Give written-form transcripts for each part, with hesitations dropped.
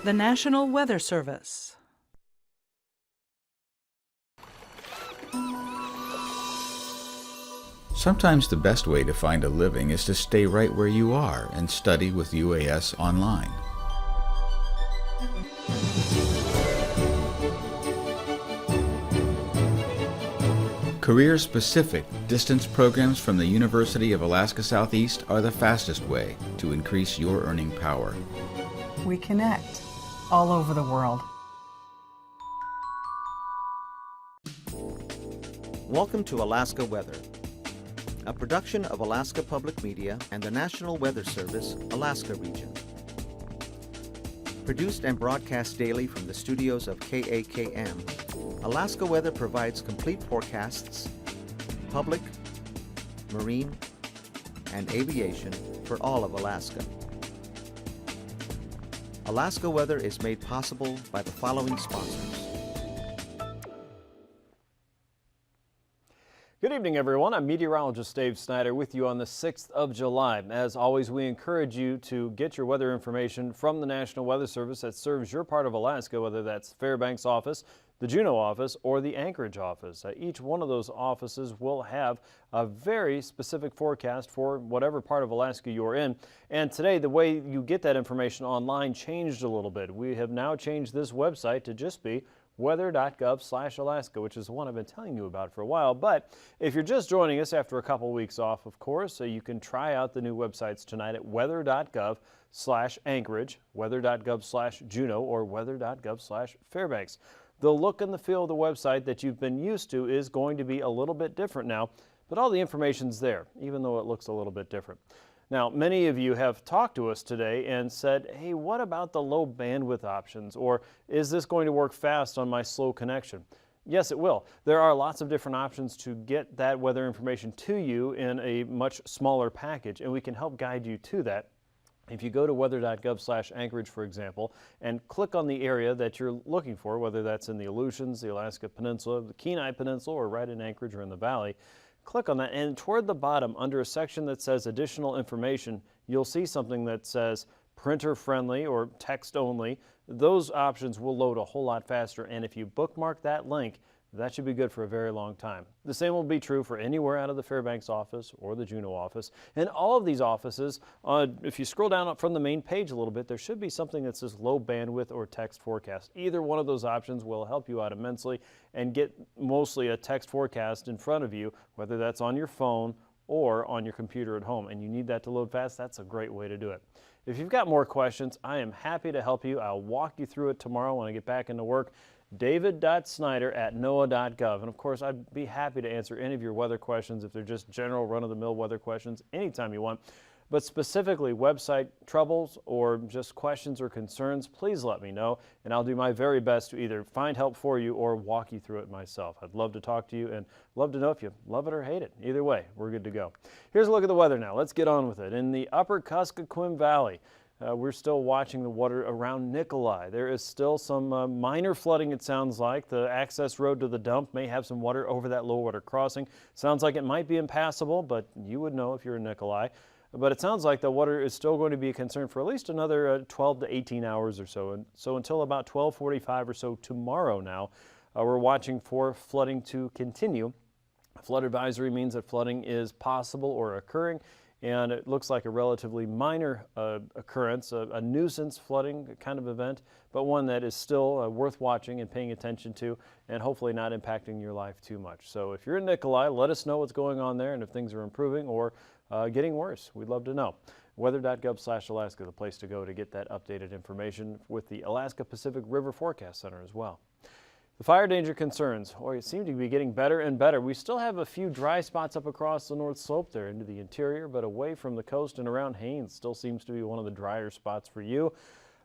The National Weather Service. Sometimes the best way to find a living is to stay right where you are and study with UAS online. Career-specific distance programs from the University of Alaska Southeast are the fastest way to increase your earning power. We connect all over the world. Welcome to Alaska Weather, a production of Alaska Public Media and the National Weather Service, Alaska Region. Produced and broadcast daily from the studios of KAKM, Alaska Weather provides complete forecasts, public, marine, and aviation for all of Alaska. Alaska Weather is made possible by the following sponsors. Good evening, everyone. I'm meteorologist Dave Snider with you on the 6th of July. As always, we encourage you to get your weather information from the National Weather Service that serves your part of Alaska, whether that's Fairbanks office, the Juneau office, or the Anchorage office. Each one of those offices will have a very specific forecast for whatever part of Alaska you're in. And today, the way you get that information online changed a little bit. We have now changed this website to just be weather.gov/Alaska, which is the one I've been telling you about for a while. But if you're just joining us after a couple weeks off, of course, so you can try out the new websites tonight at weather.gov/Anchorage, weather.gov/Juneau, or weather.gov/Fairbanks. The look and the feel of the website that you've been used to is going to be a little bit different now, but all the information's there, even though it looks a little bit different. Now, many of you have talked to us today and said, hey, what about the low bandwidth options? Or is this going to work fast on my slow connection? Yes, it will. There are lots of different options to get that weather information to you in a much smaller package, and we can help guide you to that. If you go to weather.gov/Anchorage, for example, and click on the area that you're looking for, whether that's in the Aleutians, the Alaska Peninsula, the Kenai Peninsula, or right in Anchorage or in the Valley, click on that, and toward the bottom, under a section that says additional information, you'll see something that says printer friendly or text only. Those options will load a whole lot faster, and if you bookmark that link, that should be good for a very long time. The same will be true for anywhere out of the Fairbanks office or the Juneau office. And all of these offices, if you scroll down from the main page a little bit, there should be something that says low bandwidth or text forecast. Either one of those options will help you out immensely and get mostly a text forecast in front of you, whether that's on your phone or on your computer at home, and you need that to load fast. That's a great way to do it. If you've got more questions, I am happy to help you. I'll walk you through it tomorrow when I get back into work. david.snider@noaa.gov. And of course, I'd be happy to answer any of your weather questions if they're just general run-of-the-mill weather questions anytime you want. But specifically website troubles or just questions or concerns, please let me know, and I'll do my very best to either find help for you or walk you through it myself. I'd love to talk to you and love to know if you love it or hate it. Either way, we're good to go. Here's a look at the weather now. Let's get on with it. In the upper Kuskokwim Valley, we're still watching the water around Nikolai. There is still some minor flooding, it sounds like. The access road to the dump may have some water over that low water crossing. Sounds like it might be impassable, but you would know if you're in Nikolai. But it sounds like the water is still going to be a concern for at least another 12 to 18 hours or so. And so until about 12:45 or so tomorrow now, we're watching for flooding to continue. Flood advisory means that flooding is possible or occurring, and it looks like a relatively minor occurrence, a nuisance flooding kind of event, but one that is still worth watching and paying attention to, and hopefully not impacting your life too much. So if you're in Nikolai, let us know what's going on there and if things are improving or getting worse. We'd love to know. Weather.gov/Alaska, the place to go to get that updated information with the Alaska Pacific River Forecast Center as well. The fire danger concerns, it seem to be getting better and better. We still have a few dry spots up across the North Slope there into the interior, but away from the coast and around Haines still seems to be one of the drier spots for you.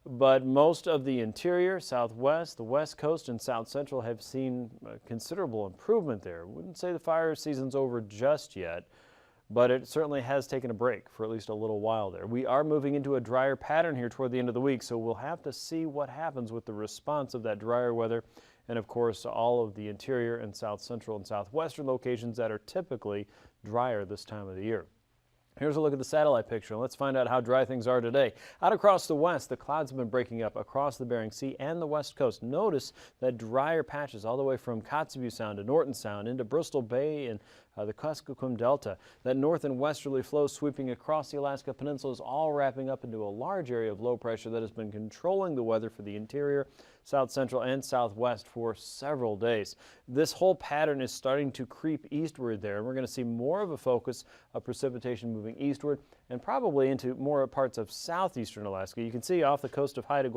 But most of the interior, southwest, the west coast, and south central have seen considerable improvement there. Wouldn't say the fire season's over just yet, but it certainly has taken a break for at least a little while there. We are moving into a drier pattern here toward the end of the week, so we'll have to see what happens with the response of that drier weather, and of course all of the interior and south central and southwestern locations that are typically drier this time of the year. Here's a look at the satellite picture. Let's find out how dry things are today. Out across the west, the clouds have been breaking up across the Bering Sea and the west coast. Notice that drier patches all the way from Kotzebue Sound to Norton Sound into Bristol Bay and the Kuskokwim Delta. That north and westerly flow sweeping across the Alaska Peninsula is all wrapping up into a large area of low pressure that has been controlling the weather for the interior, south central and southwest for several days. This whole pattern is starting to creep eastward there, and we're going to see more of a focus of precipitation moving eastward and probably into more parts of southeastern Alaska. You can see off the coast of Haida,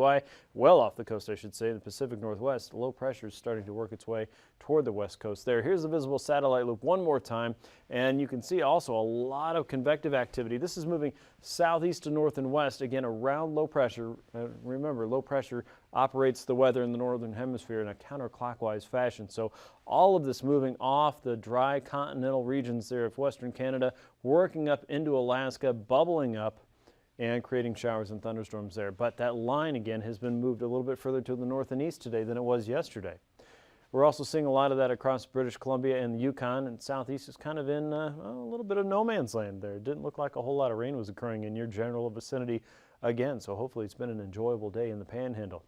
well off the coast I should say, in the Pacific Northwest, low pressure is starting to work its way toward the west coast there. Here's the visible satellite loop one more time, and you can see also a lot of convective activity. This is moving southeast to north and west, again around low pressure. Remember, low pressure operates the weather in the northern hemisphere in a counterclockwise fashion. So all of this moving off the dry continental regions there of western Canada, working up into Alaska, bubbling up and creating showers and thunderstorms there. But that line again has been moved a little bit further to the north and east today than it was yesterday. We're also seeing a lot of that across British Columbia and the Yukon, and southeast is kind of in a little bit of no man's land there. It didn't look like a whole lot of rain was occurring in your general vicinity again, so hopefully it's been an enjoyable day in the Panhandle.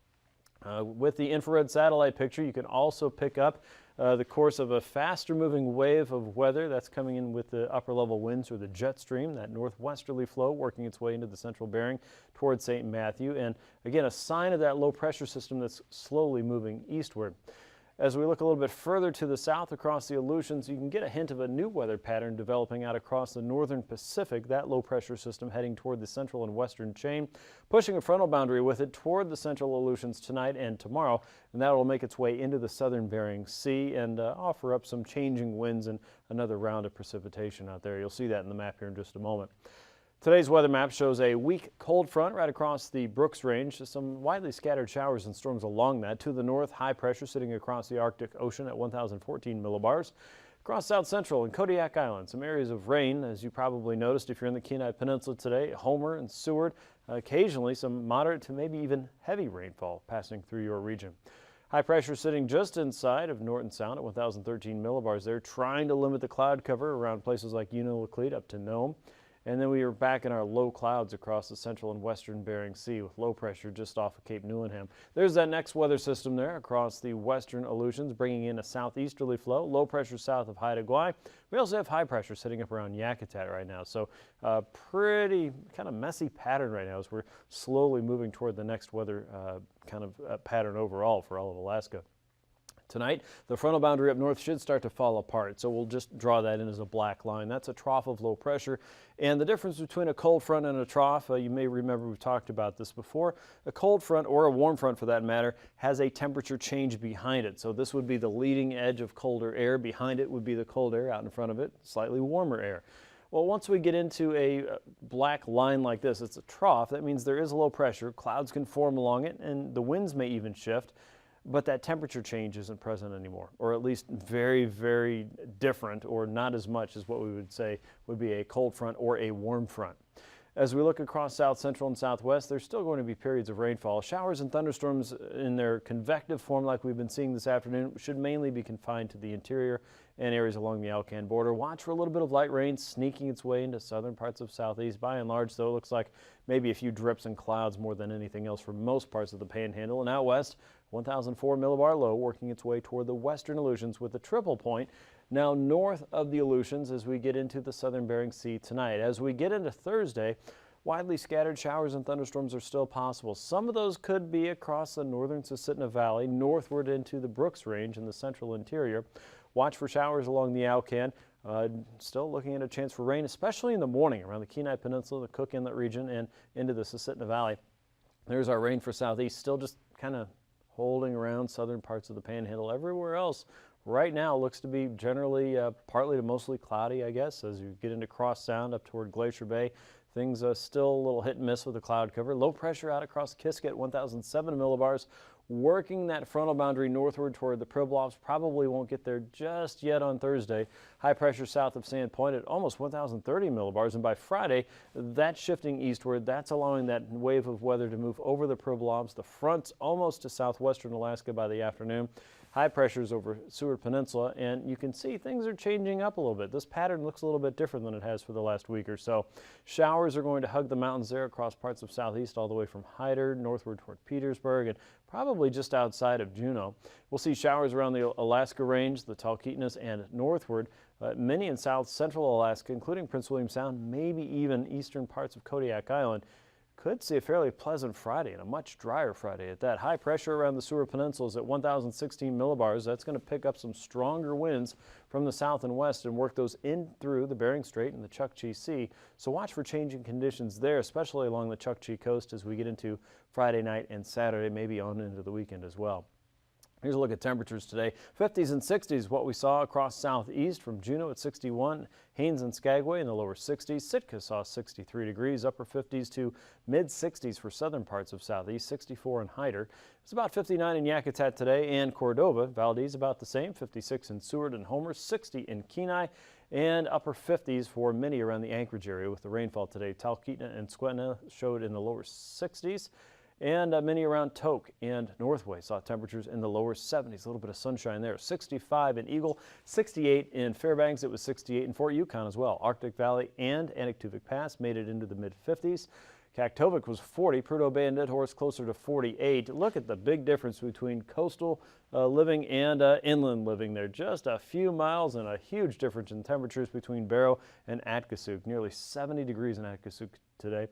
With the infrared satellite picture, you can also pick up the course of a faster moving wave of weather that's coming in with the upper level winds or the jet stream, that northwesterly flow working its way into the central Bering towards St. Matthew, and again a sign of that low pressure system that's slowly moving eastward. As we look a little bit further to the south across the Aleutians, you can get a hint of a new weather pattern developing out across the northern Pacific, that low pressure system heading toward the central and western chain, pushing a frontal boundary with it toward the central Aleutians tonight and tomorrow, and that will make its way into the southern Bering Sea and offer up some changing winds and another round of precipitation out there. You'll see that in the map here in just a moment. Today's weather map shows a weak cold front right across the Brooks Range. Some widely scattered showers and storms along that. To the north, high pressure sitting across the Arctic Ocean at 1,014 millibars. Across South Central and Kodiak Island, some areas of rain, as you probably noticed if you're in the Kenai Peninsula today. Homer and Seward, occasionally some moderate to maybe even heavy rainfall passing through your region. High pressure sitting just inside of Norton Sound at 1,013 millibars there, trying to limit the cloud cover around places like Unalakleet up to Nome. And then we are back in our low clouds across the central and western Bering Sea with low pressure just off of Cape Newlinham. There's that next weather system there across the western Aleutians, bringing in a southeasterly flow, low pressure south of Haida Gwaii. We also have high pressure sitting up around Yakutat right now. So pretty kind of messy pattern right now as we're slowly moving toward the next weather pattern overall for all of Alaska. Tonight, the frontal boundary up north should start to fall apart, so we'll just draw that in as a black line. That's a trough of low pressure, and the difference between a cold front and a trough, you may remember we've talked about this before. A cold front, or a warm front for that matter, has a temperature change behind it. So this would be the leading edge of colder air. Behind it would be the cold air. Out in front of it, slightly warmer air. Well, once we get into a black line like this, it's a trough. That means there is low pressure. Clouds can form along it, and the winds may even shift. But that temperature change isn't present anymore, or at least very, very different, or not as much as what we would say would be a cold front or a warm front. As we look across south central and southwest, there's still going to be periods of rainfall. Showers and thunderstorms in their convective form like we've been seeing this afternoon should mainly be confined to the interior and areas along the Alcan border. Watch for a little bit of light rain sneaking its way into southern parts of southeast. By and large, though, it looks like maybe a few drips and clouds more than anything else for most parts of the Panhandle. And out west, 1,004 millibar low working its way toward the western Aleutians with a triple point now north of the Aleutians as we get into the southern Bering Sea tonight. As we get into Thursday, widely scattered showers and thunderstorms are still possible. Some of those could be across the northern Susitna Valley, northward into the Brooks Range in the central interior. Watch for showers along the Alcan. Still looking at a chance for rain, especially in the morning around the Kenai Peninsula, the Cook Inlet region, and into the Susitna Valley. There's our rain for southeast, still just kind of holding around southern parts of the Panhandle. Everywhere else right now looks to be generally partly to mostly cloudy, I guess, as you get into Cross Sound up toward Glacier Bay. Things still a little hit and miss with the cloud cover. Low pressure out across Kiska at 1,007 millibars, working that frontal boundary northward toward the Pribilofs. Probably won't get there just yet on Thursday. High pressure south of Sand Point at almost 1,030 millibars, and by Friday, that's shifting eastward. That's allowing that wave of weather to move over the Pribilofs. The front's almost to southwestern Alaska by the afternoon. High pressures over Seward Peninsula, and you can see things are changing up a little bit. This pattern looks a little bit different than it has for the last week or so. Showers are going to hug the mountains there across parts of southeast all the way from Hyder northward toward Petersburg and probably just outside of Juneau. We'll see showers around the Alaska Range, the Talkeetnas, and northward. Many in south central Alaska, including Prince William Sound, maybe even eastern parts of Kodiak Island. Could see a fairly pleasant Friday and a much drier Friday at that. High pressure around the Seward Peninsula is at 1,016 millibars. That's going to pick up some stronger winds from the south and west and work those in through the Bering Strait and the Chukchi Sea. So watch for changing conditions there, especially along the Chukchi coast as we get into Friday night and Saturday, maybe on into the weekend as well. Here's a look at temperatures today. 50s and 60s, what we saw across southeast from Juneau at 61, Haines and Skagway in the lower 60s. Sitka saw 63 degrees, upper 50s to mid 60s for southern parts of southeast, 64 in Hyder. It's about 59 in Yakutat today, and Cordova. Valdez about the same, 56 in Seward and Homer, 60 in Kenai, and upper 50s for many around the Anchorage area with the rainfall today. Talkeetna and Squetna showed in the lower 60s. And many around Tok and Northway saw temperatures in the lower 70s. A little bit of sunshine there. 65 in Eagle, 68 in Fairbanks. It was 68 in Fort Yukon as well. Arctic Valley and Anaktuvuk Pass made it into the mid-50s. Kaktovik was 40. Prudhoe Bay and Dead Horse closer to 48. Look at the big difference between coastal living and inland living there. Just a few miles and a huge difference in temperatures between Barrow and Atkasuk. Nearly 70 degrees in Atkasuk today.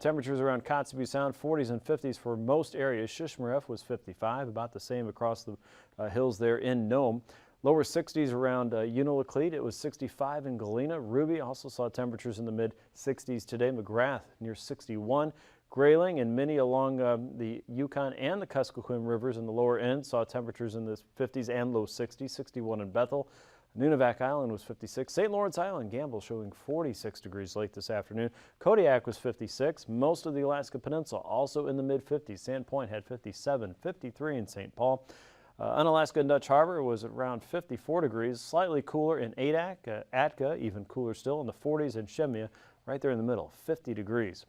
Temperatures around Kotzebue Sound, 40s and 50s for most areas. Shishmaref was 55, about the same across the hills there in Nome. Lower 60s around Unalakleet. It was 65 in Galena. Ruby also saw temperatures in the mid-60s today. McGrath near 61. Grayling and many along the Yukon and the Kuskokwim rivers in the lower end saw temperatures in the 50s and low 60s. 61 in Bethel. Nunivak Island was 56. St. Lawrence Island, Gamble showing 46 degrees late this afternoon. Kodiak was 56. Most of the Alaska Peninsula also in the mid-50s. Sand Point had 57, 53 in St. Paul. Unalaska and Dutch Harbor was around 54 degrees, slightly cooler in Adak, Atka, even cooler still in the 40s, and Shemya right there in the middle, 50 degrees.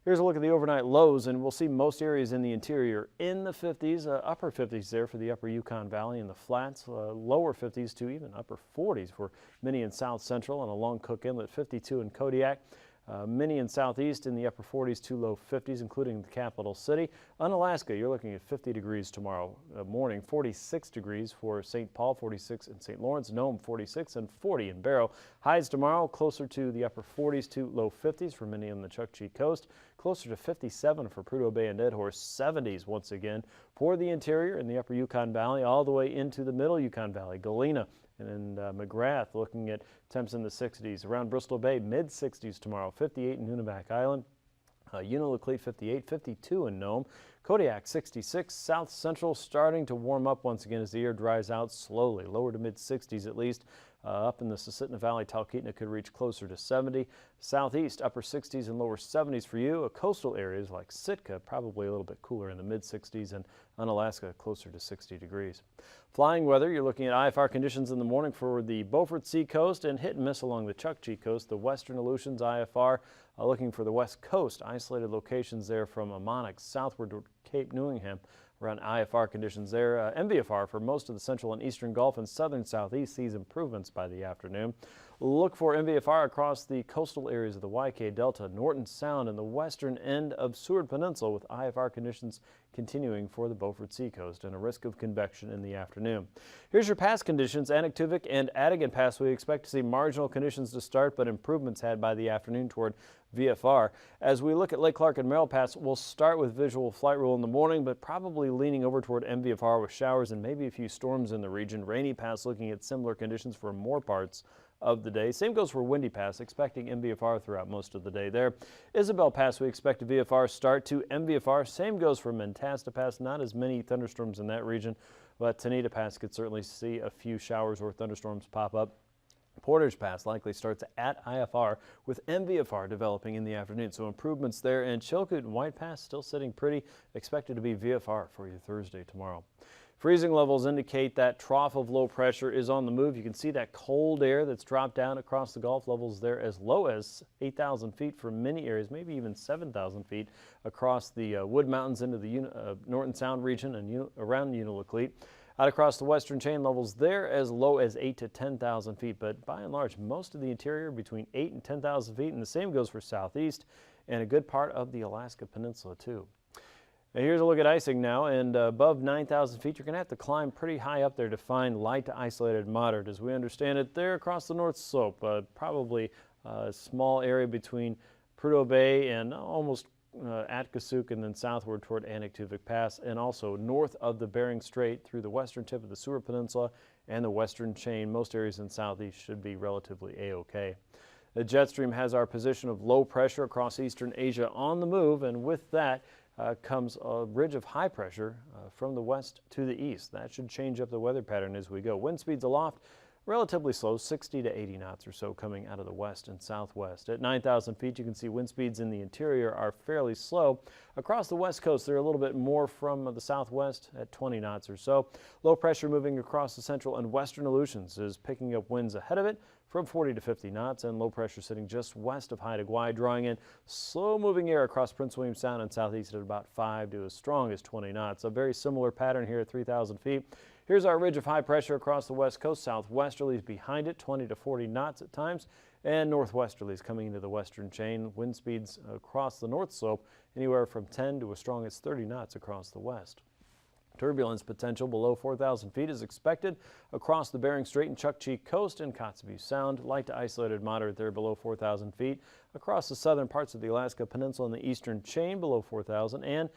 Here's a look at the overnight lows, and we'll see most areas in the interior in the 50s, upper 50s there for the upper Yukon Valley and the flats, lower 50s to even upper 40s for many in south central and along Cook Inlet, 52 in Kodiak. Many in southeast in the upper 40s to low 50s, including the capital city. Unalaska, you're looking at 50 degrees tomorrow morning, 46 degrees for St. Paul, 46 in St. Lawrence, Nome 46, and 40 in Barrow. Highs tomorrow closer to the upper 40s to low 50s for many on the Chukchi coast, closer to 57 for Prudhoe Bay and Dead Horse, 70s once again for the interior in the upper Yukon Valley all the way into the middle Yukon Valley. Galena and McGrath looking at temps in the 60s. Around Bristol Bay, mid-60s tomorrow, 58 in Nunivak Island. Unalakleet 58, 52 in Nome. Kodiak 66, South Central starting to warm up once again as the air dries out slowly, lower to mid-60s at least. Up in the Susitna Valley, Talkeetna could reach closer to 70. Southeast, upper 60s and lower 70s for you. Coastal areas like Sitka, probably a little bit cooler in the mid-60s, and Unalaska closer to 60 degrees. Flying weather, you're looking at IFR conditions in the morning for the Beaufort Sea Coast and hit and miss along the Chukchi Coast. The Western Aleutians IFR looking for the West Coast. Isolated locations there from Amonix southward to Cape Newingham. Around IFR conditions there. MVFR for most of the central and eastern Gulf and southern southeast sees improvements by the afternoon. Look for MVFR across the coastal areas of the YK Delta, Norton Sound, and the western end of Seward Peninsula with IFR conditions continuing for the Beaufort Sea Coast and a risk of convection in the afternoon. Here's your pass conditions. Anaktuvuk and Adigan Pass, we expect to see marginal conditions to start, but improvements had by the afternoon toward VFR. As we look at Lake Clark and Merrill Pass, we'll start with visual flight rule in the morning, but probably leaning over toward MVFR with showers and maybe a few storms in the region. Rainy Pass looking at similar conditions for more parts of the day. Same goes for Windy Pass, expecting MVFR throughout most of the day there. Isabel Pass, we expect a VFR start to MVFR. Same goes for Mentasta Pass, not as many thunderstorms in that region, but Tanita Pass could certainly see a few showers or thunderstorms pop up. Portage Pass likely starts at IFR with MVFR developing in the afternoon. So improvements there, and Chilkoot and White Pass still sitting pretty, expected to be VFR for you Thursday tomorrow. Freezing levels indicate that trough of low pressure is on the move. You can see that cold air that's dropped down across the Gulf, levels there as low as 8,000 feet for many areas, maybe even 7,000 feet across the Wood Mountains into the Norton Sound region and around Unalakleet. Out across the western chain, levels there as low as 8 to 10,000 feet, but by and large, most of the interior between 8 and 10,000 feet, and the same goes for southeast and a good part of the Alaska Peninsula too. Now here's a look at icing now, and above 9,000 feet, you're going to have to climb pretty high up there to find light to isolated moderate. As we understand it, there across the north slope, probably a small area between Prudhoe Bay and almost Atkasuk, and then southward toward Anaktuvuk Pass, and also north of the Bering Strait through the western tip of the Seward Peninsula and the western chain. Most areas in southeast should be relatively A-OK. The jet stream has our position of low pressure across eastern Asia on the move, and with that comes a ridge of high pressure from the west to the east. That should change up the weather pattern as we go. Wind speeds aloft relatively slow, 60 to 80 knots or so coming out of the west and southwest. At 9,000 feet, you can see wind speeds in the interior are fairly slow. Across the west coast, they're a little bit more from the southwest at 20 knots or so. Low pressure moving across the central and western Aleutians is picking up winds ahead of it from 40 to 50 knots, and low pressure sitting just west of Haida Gwaii, drawing in slow moving air across Prince William Sound and southeast at about 5 to as strong as 20 knots. A very similar pattern here at 3,000 feet. Here's our ridge of high pressure across the west coast. Southwesterlies behind it, 20 to 40 knots at times, and northwesterlies coming into the western chain. Wind speeds across the north slope anywhere from 10 to as strong as 30 knots across the west. Turbulence potential below 4,000 feet is expected across the Bering Strait and Chukchi Coast and Kotzebue Sound. Light to isolated moderate there below 4,000 feet. Across the southern parts of the Alaska Peninsula and the eastern chain below 4,000, and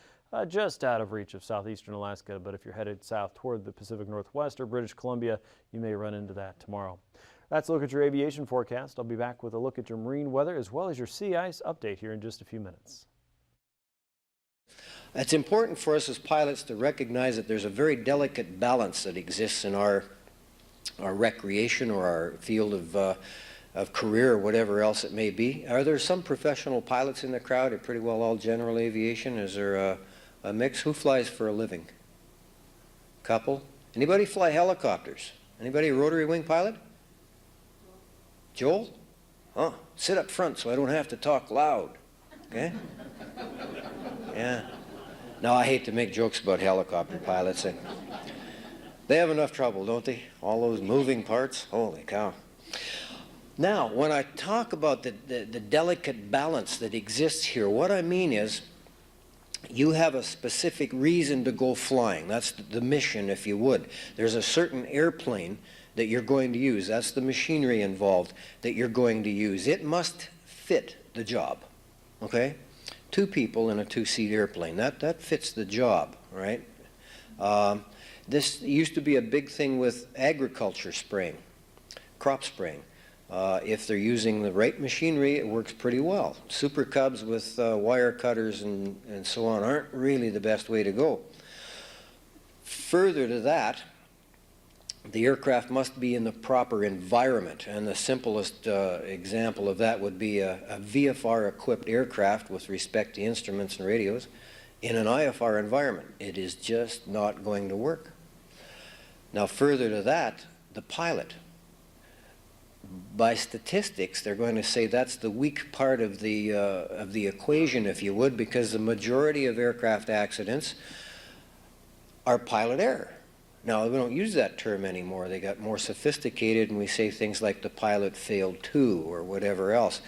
just out of reach of southeastern Alaska. But if you're headed south toward the Pacific Northwest or British Columbia, you may run into that tomorrow. That's a look at your aviation forecast. I'll be back with a look at your marine weather as well as your sea ice update here in just a few minutes. It's important for us as pilots to recognize that there's a very delicate balance that exists in our recreation or our field of career or whatever else it may be. Are there some professional pilots in the crowd, or pretty well all general aviation? Is there a mix? Who flies for a living? Couple? Anybody fly helicopters? Anybody a rotary wing pilot? Joel? Oh, sit up front so I don't have to talk loud. Okay? Yeah. Now, I hate to make jokes about helicopter pilots. They have enough trouble, don't they? All those moving parts. Holy cow. Now, when I talk about the delicate balance that exists here, what I mean is you have a specific reason to go flying. That's the mission, if you would. There's a certain airplane that you're going to use. That's the machinery involved that you're going to use. It must fit the job, okay? 2 people in a 2-seat airplane. That fits the job, right? This used to be a big thing with agriculture spraying, crop spraying. If they're using the right machinery, it works pretty well. Super Cubs with wire cutters and so on aren't really the best way to go. Further to that, the aircraft must be in the proper environment, and the simplest example of that would be a VFR-equipped aircraft with respect to instruments and radios in an IFR environment. It is just not going to work. Now, further to that, the pilot. By statistics, they're going to say that's the weak part of the equation, if you would, because the majority of aircraft accidents are pilot error. Now, we don't use that term anymore. They got more sophisticated, and we say things like the pilot failed too, or whatever else.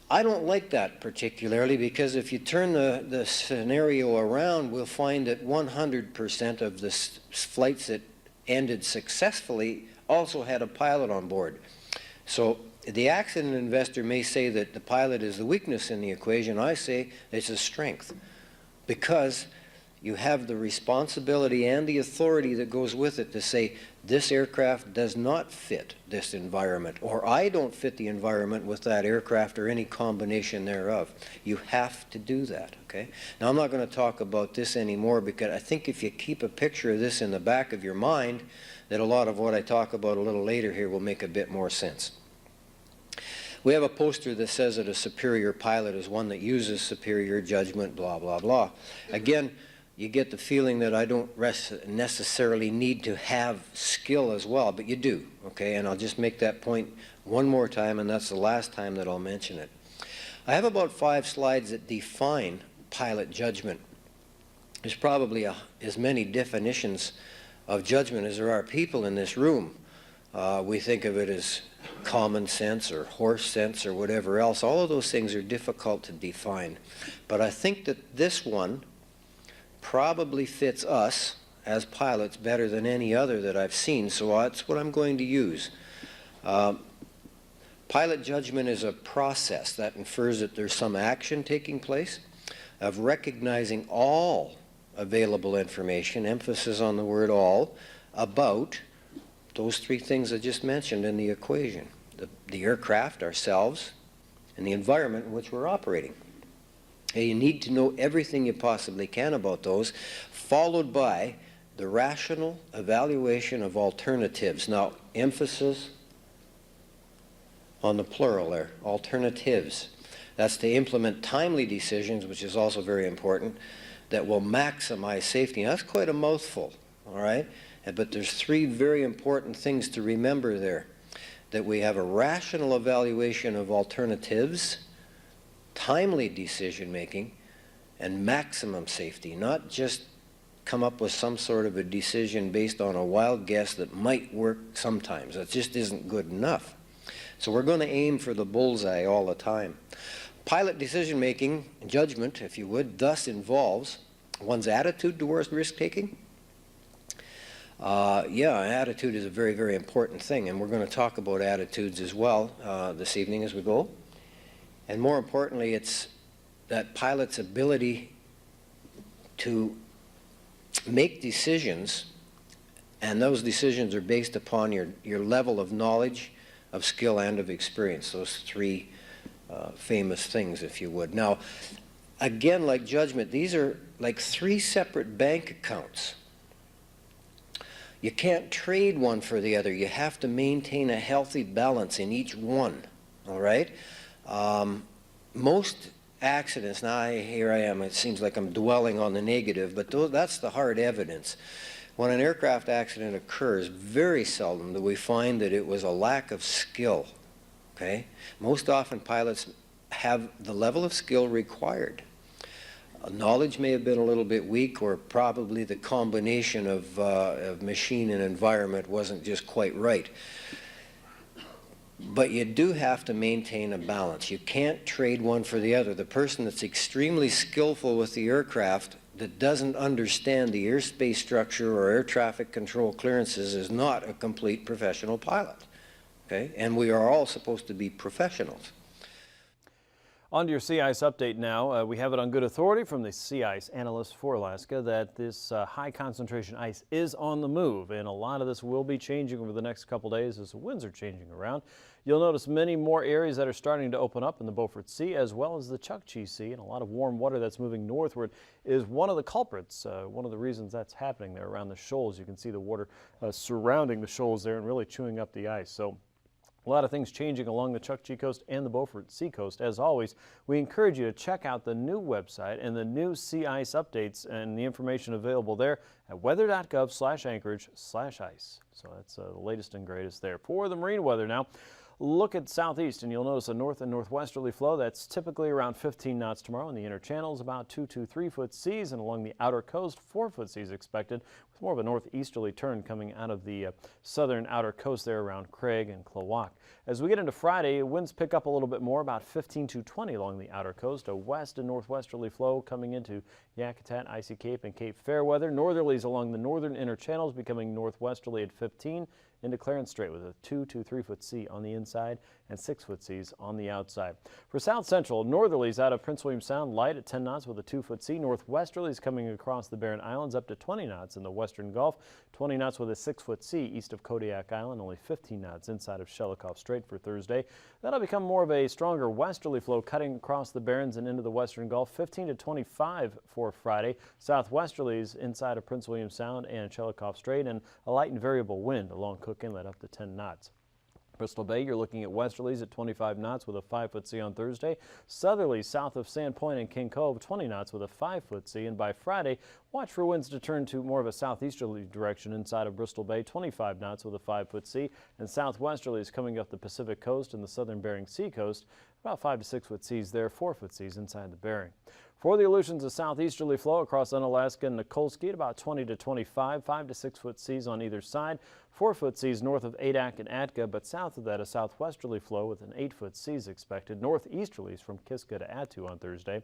I don't like that particularly, because if you turn the scenario around, we'll find that 100% of the flights that ended successfully also had a pilot on board. So the accident investor may say that the pilot is the weakness in the equation. I say it's a strength, because you have the responsibility and the authority that goes with it to say, this aircraft does not fit this environment, or I don't fit the environment with that aircraft or any combination thereof. You have to do that, okay? Now, I'm not going to talk about this anymore because I think if you keep a picture of this in the back of your mind, that a lot of what I talk about a little later here will make a bit more sense. We have a poster that says that a superior pilot is one that uses superior judgment, blah, blah, blah. Again, you get the feeling that I don't necessarily need to have skill as well, but you do, okay? And I'll just make that point one more time, and that's the last time that I'll mention it. I have about 5 slides that define pilot judgment. There's probably as many definitions of judgment as there are people in this room. We think of it as common sense or horse sense or whatever else. All of those things are difficult to define. But I think that this one probably fits us as pilots better than any other that I've seen, so that's what I'm going to use. Pilot judgment is a process that infers that there's some action taking place of recognizing all available information, emphasis on the word all, about those 3 things I just mentioned in the equation. The aircraft, ourselves, and the environment in which we're operating. You need to know everything you possibly can about those, followed by the rational evaluation of alternatives. Now, emphasis on the plural there, alternatives. That's to implement timely decisions, which is also very important, that will maximize safety. Now, that's quite a mouthful, all right? But there's 3 very important things to remember there. That we have a rational evaluation of alternatives, timely decision making, and maximum safety, not just come up with some sort of a decision based on a wild guess that might work sometimes. That just isn't good enough. So we're going to aim for the bullseye all the time. Pilot decision making, judgment, if you would, thus involves one's attitude towards risk taking. Attitude is a very, very important thing, and we're going to talk about attitudes as well this evening as we go. And more importantly, it's that pilot's ability to make decisions, and those decisions are based upon your level of knowledge, of skill, and of experience. Those 3 famous things, if you would. Now, again, like judgment, these are like 3 separate bank accounts. You can't trade one for the other. You have to maintain a healthy balance in each one, all right? Most accidents, now here I am, it seems like I'm dwelling on the negative, but that's the hard evidence. When an aircraft accident occurs, very seldom do we find that it was a lack of skill, okay? Most often pilots have the level of skill required. Knowledge may have been a little bit weak, or probably the combination of machine and environment wasn't just quite right. But you do have to maintain a balance. You can't trade one for the other. The person that's extremely skillful with the aircraft that doesn't understand the airspace structure or air traffic control clearances is not a complete professional pilot. Okay? And we are all supposed to be professionals. On to your sea ice update now. We have it on good authority from the sea ice analyst for Alaska that this high concentration ice is on the move, and a lot of this will be changing over the next couple days as the winds are changing around. You'll notice many more areas that are starting to open up in the Beaufort Sea as well as the Chukchi Sea, and a lot of warm water that's moving northward is one of the culprits, one of the reasons that's happening there around the shoals. You can see the water surrounding the shoals there and really chewing up the ice. So a lot of things changing along the Chukchi coast and the Beaufort Sea coast. As always, we encourage you to check out the new website and the new sea ice updates and the information available there at weather.gov/Anchorage/ice. So that's the latest and greatest there. For the marine weather now, look at southeast and you'll notice a north and northwesterly flow that's typically around 15 knots tomorrow. In the inner channels, about 2 to 3 foot seas, and along the outer coast, 4 foot seas expected, with more of a northeasterly turn coming out of the southern outer coast there around Craig and Klawock. As we get into Friday, winds pick up a little bit more, about 15 to 20 along the outer coast. A west and northwesterly flow coming into Yakutat, Icy Cape, and Cape Fairweather. Northerlies along the northern inner channels becoming northwesterly at 15 into Clarence Strait with a 2 to 3 foot sea on the inside. and 6-foot seas on the outside. For south central, northerlies out of Prince William Sound, light at 10 knots with a 2-foot sea. Northwesterlies coming across the Barren Islands up to 20 knots in the western Gulf, 20 knots with a 6-foot sea east of Kodiak Island, only 15 knots inside of Shelikof Strait for Thursday. That'll become more of a stronger westerly flow cutting across the Barrens and into the western Gulf, 15 to 25 for Friday. Southwesterlies inside of Prince William Sound and Shelikof Strait, and a light and variable wind along Cook Inlet up to 10 knots. Bristol Bay, you're looking at westerlies at 25 knots with a 5-foot sea on Thursday. Southerlies south of Sand Point and King Cove, 20 knots with a 5-foot sea. And by Friday, watch for winds to turn to more of a southeasterly direction inside of Bristol Bay, 25 knots with a 5-foot sea. And southwesterlies coming up the Pacific coast and the southern Bering Sea coast, about 5 to 6-foot seas there, 4-foot seas inside the Bering. For the Aleutians, a southeasterly flow across Unalaska and Nikolsky at about 20 to 25, 5 to 6-foot seas on either side, 4-foot seas north of Adak and Atka, but south of that a southwesterly flow with an 8-foot seas expected, northeasterlies from Kiska to Attu on Thursday.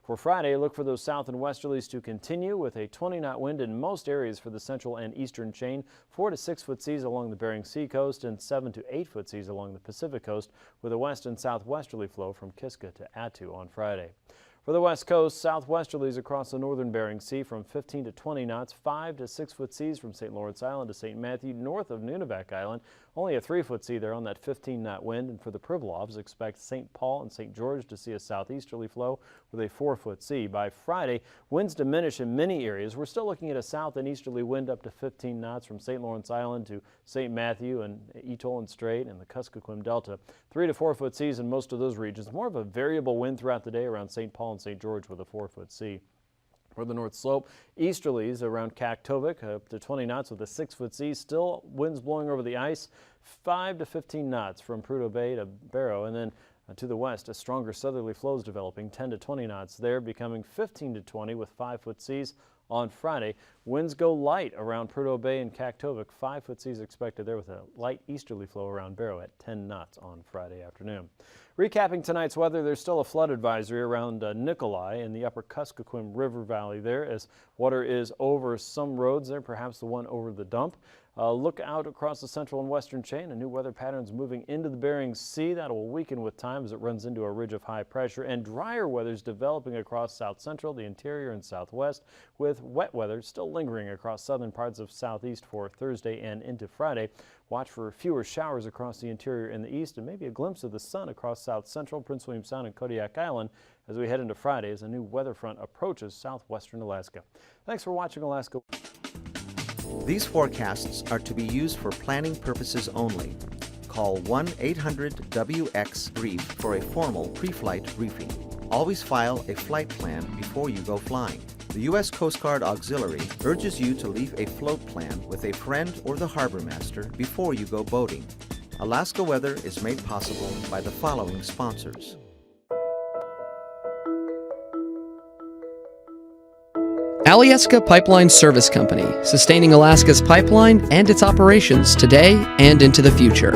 For Friday, look for those south and westerlies to continue with a 20-knot wind in most areas for the central and eastern chain, 4 to 6-foot seas along the Bering Sea coast and 7 to 8-foot seas along the Pacific coast with a west and southwesterly flow from Kiska to Attu on Friday. For the west coast, southwesterlies across the northern Bering Sea from 15 to 20 knots, 5 to 6-foot seas from St. Lawrence Island to St. Matthew north of Nunivak Island. Only a 3-foot sea there on that 15-knot wind. And for the Pribilofs, expect St. Paul and St. George to see a southeasterly flow with a 4-foot sea. By Friday, winds diminish in many areas. We're still looking at a south and easterly wind up to 15 knots from St. Lawrence Island to St. Matthew and Etolan Strait and the Kuskokwim Delta. 3 to 4-foot seas in most of those regions. More of a variable wind throughout the day around St. Paul and St. George with a 4-foot sea. For the North Slope, easterlies around Kaktovik up to 20 knots with a 6-foot sea. Still winds blowing over the ice, 5 to 15 knots from Prudhoe Bay to Barrow, and then to the west, a stronger southerly flow is developing, 10 to 20 knots there, becoming 15 to 20 with 5-foot seas on Friday. Winds go light around Prudhoe Bay and Kaktovik, 5-foot seas expected there with a light easterly flow around Barrow at 10 knots on Friday afternoon. Recapping tonight's weather, there's still a flood advisory around Nikolai in the upper Kuskokwim River Valley there as water is over some roads there, perhaps the one over the dump. Look out across the central and western chain. A new weather pattern is moving into the Bering Sea. That will weaken with time as it runs into a ridge of high pressure. And drier weather is developing across south central, the interior, and southwest, with wet weather still lingering across southern parts of southeast for Thursday and into Friday. Watch for fewer showers across the interior and the east, and maybe a glimpse of the sun across south central, Prince William Sound, and Kodiak Island as we head into Friday as a new weather front approaches southwestern Alaska. Thanks for watching Alaska. These forecasts are to be used for planning purposes only. Call 1-800-WX-BRIEF for a formal pre-flight briefing. Always file a flight plan before you go flying. The U.S. Coast Guard Auxiliary urges you to leave a float plan with a friend or the harbor master before you go boating. Alaska Weather is made possible by the following sponsors. Alyeska Pipeline Service Company, sustaining Alaska's pipeline and its operations today and into the future.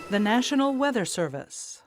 The National Weather Service.